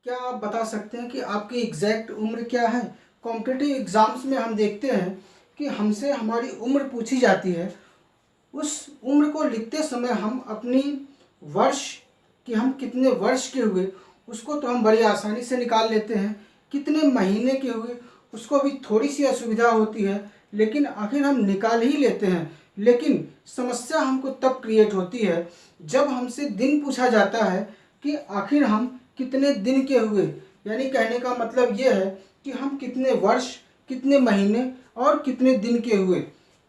क्या आप बता सकते हैं कि आपकी एग्जैक्ट उम्र क्या है? कॉम्पिटिटिव एग्ज़ाम्स में हम देखते हैं कि हमसे हमारी उम्र पूछी जाती है। उस उम्र को लिखते समय हम अपनी वर्ष कि हम कितने वर्ष के हुए, उसको तो हम बड़ी आसानी से निकाल लेते हैं। कितने महीने के हुए, उसको भी थोड़ी सी असुविधा होती है, लेकिन आखिर हम निकाल ही लेते हैं। लेकिन समस्या हमको तब क्रिएट होती है जब हमसे दिन पूछा जाता है कि आखिर हम कितने दिन के हुए। यानी कहने का मतलब ये है कि हम कितने वर्ष, कितने महीने और कितने दिन के हुए।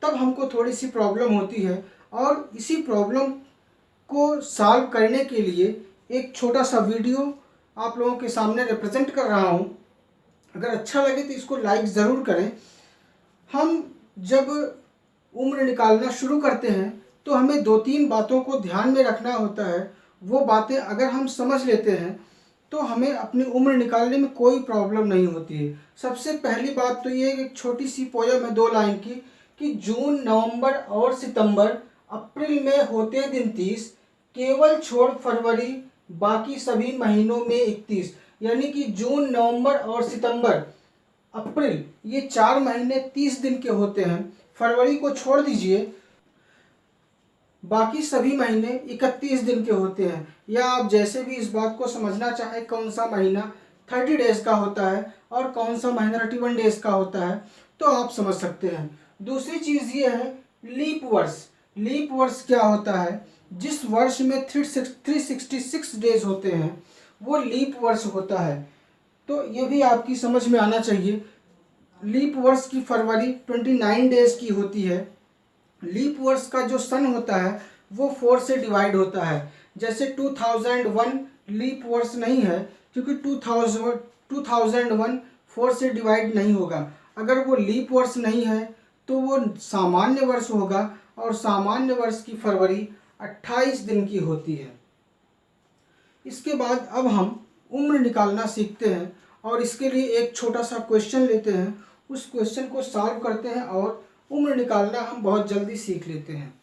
तब हमको थोड़ी सी प्रॉब्लम होती है और इसी प्रॉब्लम को सॉल्व करने के लिए एक छोटा सा वीडियो आप लोगों के सामने रिप्रेजेंट कर रहा हूँ। अगर अच्छा लगे तो इसको लाइक ज़रूर करें। हम जब उम्र निकालना शुरू करते हैं तो हमें दो तीन बातों को ध्यान में रखना होता है। वो बातें अगर हम समझ लेते हैं तो हमें अपनी उम्र निकालने में कोई प्रॉब्लम नहीं होती है। सबसे पहली बात तो ये एक छोटी सी पोयम है 2 लाइन की कि जून, नवंबर और सितंबर, अप्रैल में होते दिन 30, केवल छोड़ फरवरी, बाकी सभी महीनों में 31। यानी कि जून, नवंबर और सितंबर, अप्रैल, ये 4 महीने 30 दिन के होते हैं। फरवरी को छोड़ दीजिए, बाकी सभी महीने 31 दिन के होते हैं। या आप जैसे भी इस बात को समझना चाहें कौन सा महीना 30 डेज का होता है और कौन सा महीना 31 डेज का होता है तो आप समझ सकते हैं। दूसरी चीज़ ये है लीप वर्ष। लीप वर्ष क्या होता है? जिस वर्ष में 366 डेज होते हैं वो लीप वर्ष होता है। तो ये भी आपकी समझ में आना चाहिए। लीप वर्ष की फरवरी 29 डेज की होती है। लीप वर्ष का जो सन होता है वो 4 से डिवाइड होता है। जैसे 2001 लीप वर्ष नहीं है, क्योंकि 2001 4 से डिवाइड नहीं होगा। अगर वो लीप वर्ष नहीं है तो वो सामान्य वर्ष होगा, और सामान्य वर्ष की फरवरी 28 दिन की होती है। इसके बाद अब हम उम्र निकालना सीखते हैं और इसके लिए एक छोटा सा क्वेश्चन लेते हैं, उस क्वेश्चन को सॉल्व करते हैं और उम्र निकालना हम बहुत जल्दी सीख लेते हैं।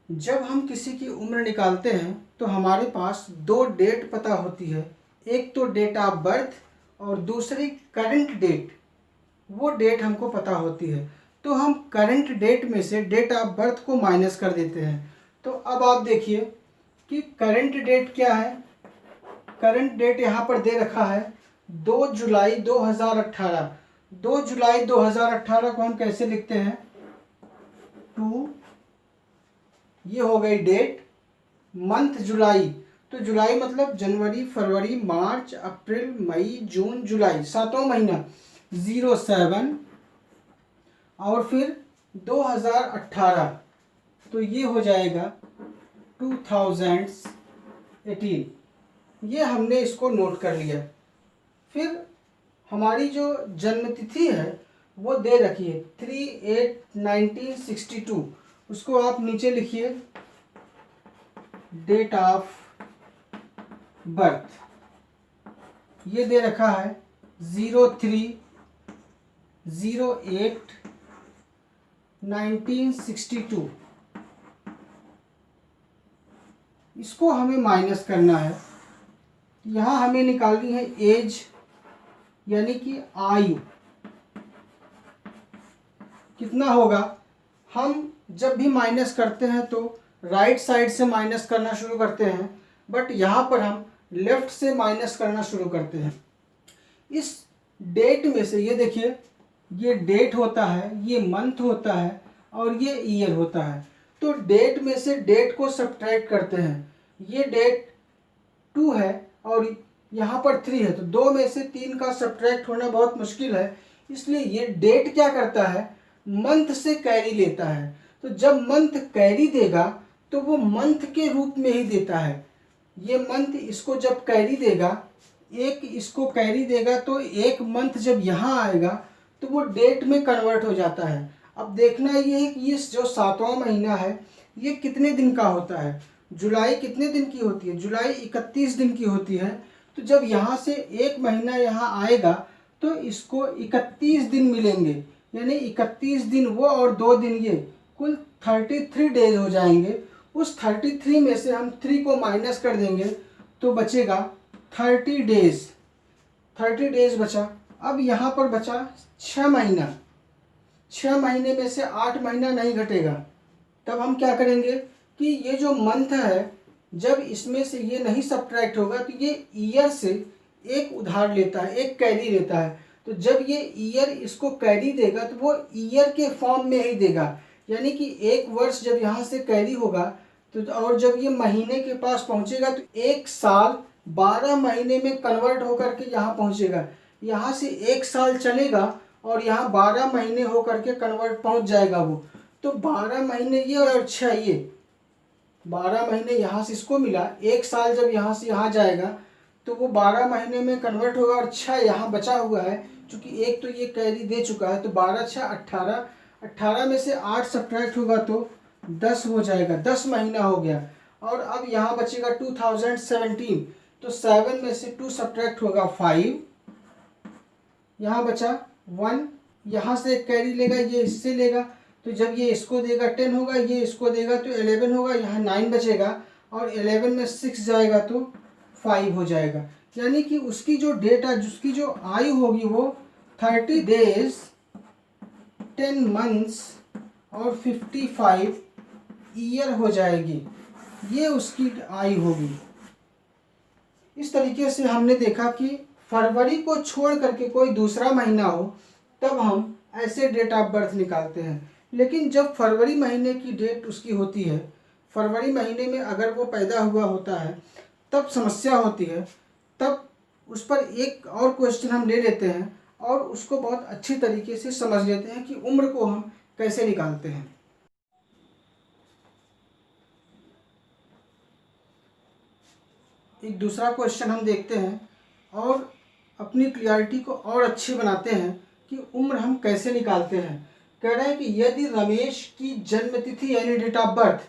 जब हम किसी की उम्र निकालते हैं तो हमारे पास दो डेट पता होती है, एक तो डेट ऑफ बर्थ और दूसरी करंट डेट। वो डेट हमको पता होती है, तो हम करंट डेट में से डेट ऑफ बर्थ को माइनस कर देते हैं। तो अब आप देखिए कि करंट डेट क्या है। करंट डेट यहाँ पर दे रखा है 2 जुलाई 2018। 2 जुलाई 2018 को हम कैसे लिखते हैं? 2, ये हो गई डेट। मंथ जुलाई, तो जुलाई मतलब जनवरी, फरवरी, मार्च, अप्रैल, मई, जून, जुलाई, 7वां महीना। 07 और फिर 2018, तो ये हो जाएगा 2018। ये हमने इसको नोट कर लिया। फिर हमारी जो जन्म तिथि है वो दे रखी है 3/8/1962। उसको आप नीचे लिखिए डेट ऑफ बर्थ। ये दे रखा है 03/08/1962। इसको हमें माइनस करना है। यहाँ हमें निकालनी है एज, यानी कि आयु कितना होगा। हम जब भी माइनस करते हैं तो राइट साइड से माइनस करना शुरू करते हैं, बट यहाँ पर हम लेफ्ट से माइनस करना शुरू करते हैं। इस डेट में से ये देखिए, ये डेट होता है, ये मंथ होता है और ये ईयर होता है। तो डेट में से डेट को सब्ट्रैक्ट करते हैं। ये डेट 2 है और यहाँ पर 3 है, तो 2 में से 3 का सब्ट्रैक्ट होना बहुत मुश्किल है। इसलिए ये डेट क्या करता है? मंथ से कैरी लेता है। तो जब मंथ कैरी देगा तो वो मंथ के रूप में ही देता है। ये मंथ इसको जब कैरी देगा, एक इसको कैरी देगा, तो एक मंथ जब यहाँ आएगा तो वो डेट में कन्वर्ट हो जाता है। अब देखना ये है कि ये जो 7वां महीना है ये कितने दिन का होता है। जुलाई कितने दिन की होती है? जुलाई 31 दिन की होती है। तो जब यहाँ से एक महीना यहाँ आएगा तो इसको 31 दिन मिलेंगे, यानी 31 दिन वो और 2 दिन ये, कुल 33 डेज हो जाएंगे। उस 33 में से हम 3 को माइनस कर देंगे तो बचेगा 30 डेज। 30 डेज बचा। अब यहाँ पर बचा 6 महीना। 6 महीने में से 8 महीना नहीं घटेगा। तब हम क्या करेंगे कि ये जो मंथ है, जब इसमें से ये नहीं सब्ट्रैक्ट होगा तो ये ईयर से एक उधार लेता है, एक कैरी लेता है। तो जब ये ईयर इसको कैरी देगा तो वो ईयर के फॉर्म में ही देगा। यानी कि एक वर्ष जब यहाँ से कैरी होगा तो और जब ये महीने के पास पहुँचेगा तो एक साल 12 महीने में कन्वर्ट होकर के यहाँ पहुँचेगा। यहाँ से एक साल चलेगा और यहाँ 12 महीने होकर के कन्वर्ट पहुँच जाएगा वो। तो 12 महीने ये और 6 ये, 12 महीने यहाँ से इसको मिला। एक साल जब यहाँ से यहाँ जाएगा तो वो 12 महीने में कन्वर्ट होगा और 6 यहाँ बचा हुआ है। चूँकि एक तो ये कैरी दे चुका है तो 12 6 18, 18 में से 8 सब्ट्रैक्ट होगा तो 10 हो जाएगा, 10 महीना हो गया। और अब यहाँ बचेगा 2017, तो 7 में से 2 सब्ट्रैक्ट होगा 5, यहाँ बचा 1, यहाँ से एक कैरी लेगा, ये इससे लेगा तो जब ये इसको देगा 10 होगा, ये इसको देगा तो 11 होगा, यहाँ 9 बचेगा और 11 में 6 जाएगा तो 5 हो जाएगा। यानी कि उसकी जो डेटा, जिसकी जो आयु होगी वो 30 डेज 10 मंथ्स और 55 ईयर हो जाएगी। ये उसकी आयु होगी। इस तरीके से हमने देखा कि फरवरी को छोड़ करके कोई दूसरा महीना हो तब हम ऐसे डेट ऑफ बर्थ निकालते हैं। लेकिन जब फरवरी महीने की डेट उसकी होती है, फरवरी महीने में अगर वो पैदा हुआ होता है तब समस्या होती है। तब उस पर एक और क्वेश्चन हम ले लेते हैं और उसको बहुत अच्छी तरीके से समझ लेते हैं कि उम्र को हम कैसे निकालते हैं। एक दूसरा क्वेश्चन हम देखते हैं और अपनी क्लियरिटी को और अच्छी बनाते हैं कि उम्र हम कैसे निकालते हैं। कह रहे हैं कि यदि रमेश की जन्म तिथि यानी डेट ऑफ बर्थ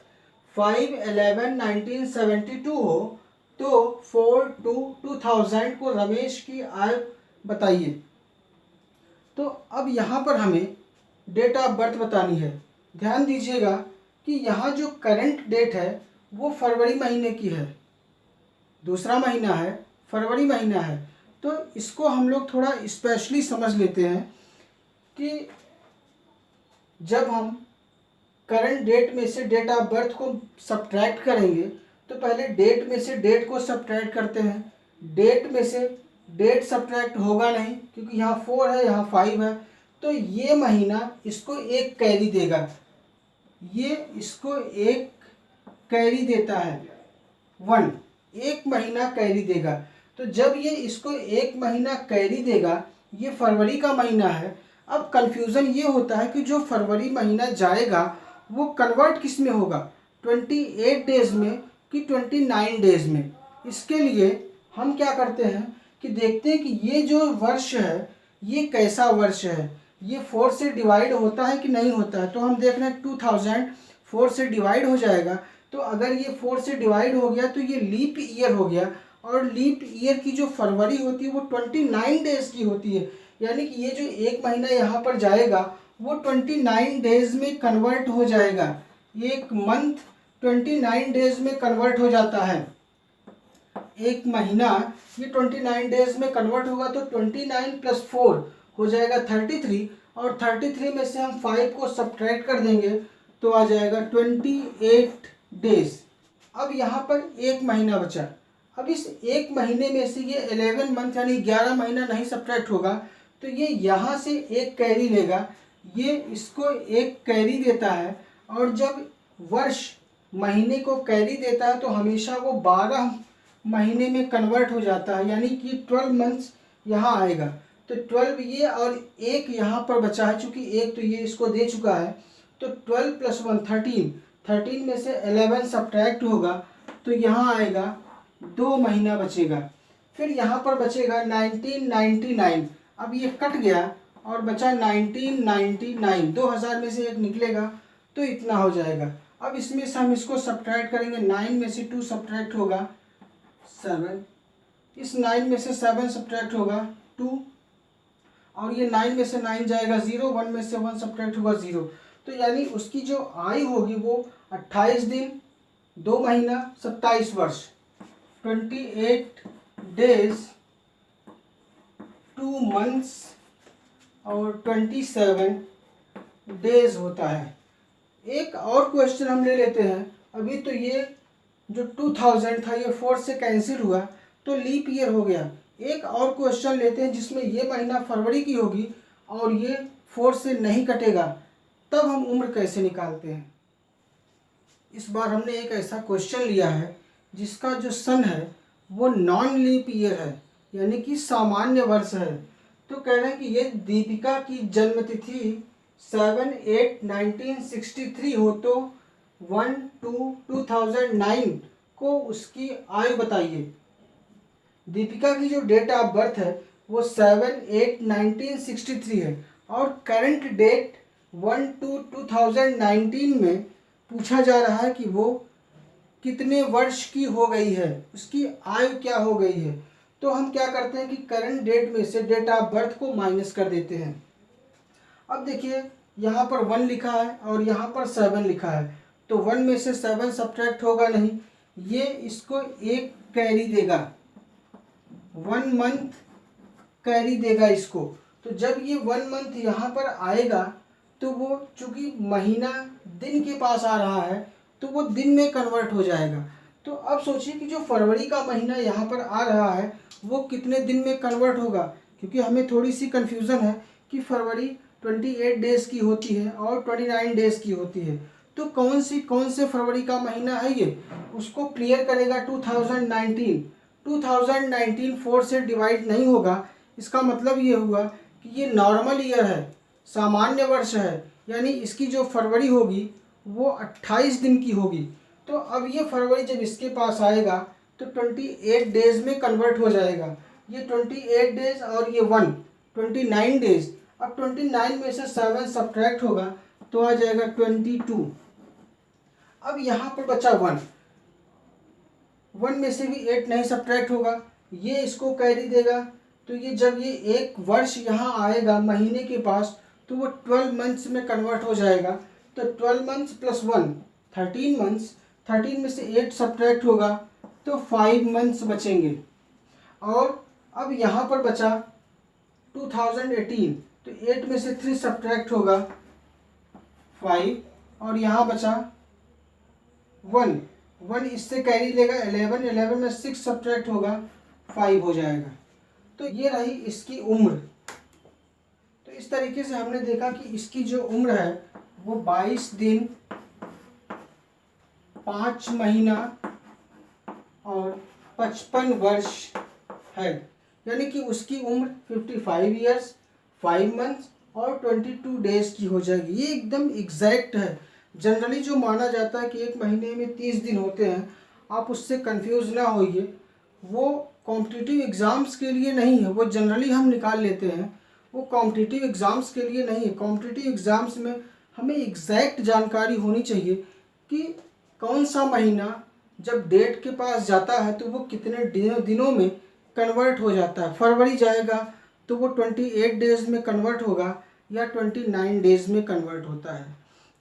5/11/1972 हो तो 4/2/2000 को रमेश की आयु बताइए। तो अब यहाँ पर हमें डेट ऑफ बर्थ बतानी है। ध्यान दीजिएगा कि यहाँ जो करंट डेट है वो फरवरी महीने की है, दूसरा महीना है, फरवरी महीना है। तो इसको हम लोग थोड़ा स्पेशली समझ लेते हैं कि जब हम करंट डेट में से डेट ऑफ बर्थ को सब्ट्रैक्ट करेंगे तो पहले डेट में से डेट को सब्ट्रैक्ट करते हैं। डेट में से डेट सब्ट्रैक्ट होगा नहीं क्योंकि यहाँ 4 है, यहाँ 5 है। तो ये महीना इसको एक कैरी देगा, ये इसको एक कैरी देता है 1, एक महीना कैरी देगा। तो जब ये इसको एक महीना कैरी देगा, ये फरवरी का महीना है। अब कन्फ्यूज़न ये होता है कि जो फरवरी महीना जाएगा वो कन्वर्ट किस में होगा, 28 डेज़ में कि 29 डेज़ में। इसके लिए हम क्या करते हैं कि देखते हैं कि ये जो वर्ष है ये कैसा वर्ष है, ये 4 से डिवाइड होता है कि नहीं होता है। तो हम देख रहे हैं 2000 4 से डिवाइड हो जाएगा। तो अगर ये 4 से डिवाइड हो गया तो ये लीप ईयर हो गया और लीप ईयर की जो फरवरी होती है वो 29 डेज़ की होती है। यानी कि ये जो एक महीना यहाँ पर जाएगा वो 29 डेज़ में कन्वर्ट हो जाएगा। एक मंथ 29 डेज़ में कन्वर्ट हो जाता है। एक महीना ये 29 डेज़ में कन्वर्ट होगा तो 29 + 4 हो जाएगा 33 और 33 में से हम 5 को सब्ट्रैक्ट कर देंगे तो आ जाएगा 28 डेज़। अब यहाँ पर एक महीना बचा। अब इस एक महीने में से ये 11 मंथ यानी 11 महीना नहीं सब्ट्रैक्ट होगा तो ये यहाँ से एक कैरी लेगा, ये इसको एक कैरी देता है। और जब वर्ष महीने को कैरी देता है तो हमेशा वो 12 महीने में कन्वर्ट हो जाता है, यानी कि 12 मंथ्स यहाँ आएगा। तो 12 ये और एक यहाँ पर बचा है, चूँकि एक तो ये इसको दे चुका है। तो 12 + 1 13, 13 में से 11 सब्ट्रैक्ट होगा तो यहाँ आएगा 2 महीना बचेगा। फिर यहाँ पर बचेगा 1999। अब ये कट गया और बचा 1999, 2000 में से एक निकलेगा तो इतना हो जाएगा। अब इसमें से हम इसको सब्ट्रैक्ट करेंगे, 9 में से 2 सब्ट्रैक्ट होगा 7, इस 9 में से 7 सब्ट्रैक्ट होगा 2 और ये 9 में से 9 जाएगा 0, 1 में से 1 सब्ट्रैक्ट होगा 0। तो यानी उसकी जो आयु होगी वो 28 दिन 2 महीना 27 वर्ष। 28 days, 2 months और 27 डेज होता है। एक और क्वेश्चन हम ले लेते हैं। अभी तो ये जो 2000 था ये 4 से कैंसिल हुआ तो लीप ईयर हो गया। एक और क्वेश्चन लेते हैं जिसमें ये महीना फरवरी की होगी और ये 4 से नहीं कटेगा, तब हम उम्र कैसे निकालते हैं। इस बार हमने एक ऐसा क्वेश्चन लिया है जिसका जो सन है वो नॉन लीप ईयर है, यानी कि सामान्य वर्ष है। तो कह रहे हैं कि ये दीपिका की जन्मतिथि 7/8/1963 हो तो 1/2/2009 को उसकी आयु बताइए। दीपिका की जो डेट ऑफ बर्थ है वो 7/8/1963 है और करंट डेट 1/2/2019 में पूछा जा रहा है कि वो कितने वर्ष की हो गई है, उसकी आयु क्या हो गई है। तो हम क्या करते हैं कि करंट डेट में से डेट ऑफ बर्थ को माइनस कर देते हैं। अब देखिए यहाँ पर 1 लिखा है और यहाँ पर 7 लिखा है, तो 1 में से 7 सब्ट्रैक्ट होगा नहीं, ये इसको एक कैरी देगा, 1 मंथ कैरी देगा इसको। तो जब ये 1 मंथ यहाँ पर आएगा तो वो चूँकि महीना दिन के पास आ रहा है तो वो दिन में कन्वर्ट हो जाएगा। तो अब सोचिए कि जो फरवरी का महीना यहाँ पर आ रहा है वो कितने दिन में कन्वर्ट होगा, क्योंकि हमें थोड़ी सी कन्फ्यूज़न है कि फरवरी 28 डेज़ की होती है और 29 डेज़ की होती है। तो कौन से फरवरी का महीना है ये, उसको क्लियर करेगा 2019। 2019 4 से डिवाइड नहीं होगा, इसका मतलब ये हुआ कि ये नॉर्मल ईयर है, सामान्य वर्ष है, यानी इसकी जो फरवरी होगी वो 28 दिन की होगी। तो अब ये फरवरी जब इसके पास आएगा तो 28 डेज़ में कन्वर्ट हो जाएगा। ये 28 डेज़ और ये 1 29 डेज़। अब 29 में से 7 सब्ट्रैक्ट होगा तो आ जाएगा 22। अब यहाँ पर बचा 1 में से भी 8 नहीं सब्ट्रैक्ट होगा, ये इसको कैरी देगा। तो ये जब ये एक वर्ष यहाँ आएगा महीने के पास तो वो 12 मंथ्स में कन्वर्ट हो जाएगा। तो 12 मंथ्स प्लस 1 13 मंथ्स, 13 में से 8 सब्ट्रैक्ट होगा तो 5 मंथ्स बचेंगे। और अब यहाँ पर बचा 2018, तो 8 में से 3 सब्ट्रैक्ट होगा 5, और यहाँ बचा 1 इससे कैरी लेगा 11 में 6 सब्ट्रैक्ट होगा 5 हो जाएगा। तो ये रही इसकी उम्र। तो इस तरीके से हमने देखा कि इसकी जो उम्र है वो 22 दिन 5 महीना और 55 वर्ष है, यानी कि उसकी उम्र 55 ईयर्स 5 मंथ्स और 22 डेज़ की हो जाएगी। ये एकदम एग्जैक्ट है। जनरली जो माना जाता है कि एक महीने में 30 दिन होते हैं, आप उससे कंफ्यूज ना होइए, वो कॉम्पिटिटिव एग्ज़ाम्स के लिए नहीं है, वो जनरली हम निकाल लेते हैं, वो कॉम्पिटिटिव एग्ज़ाम्स के लिए नहीं है। कॉम्पिटिटिव एग्ज़ाम्स में हमें एग्जैक्ट जानकारी होनी चाहिए कि कौन सा महीना जब डेट के पास जाता है तो वो कितने दिनों में कन्वर्ट हो जाता है। फरवरी जाएगा तो वो 28 डेज़ में कन्वर्ट होगा या 29 डेज़ में कन्वर्ट होता है।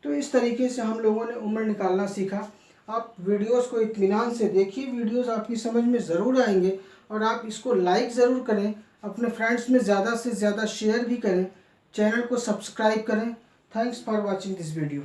तो इस तरीके से हम लोगों ने उम्र निकालना सीखा। आप वीडियोस को इत्मीनान से देखिए, वीडियोस आपकी समझ में ज़रूर आएंगे और आप इसको लाइक ज़रूर करें, अपने फ्रेंड्स में ज़्यादा से ज़्यादा शेयर भी करें, चैनल को सब्सक्राइब करें। Thanks for watching this video.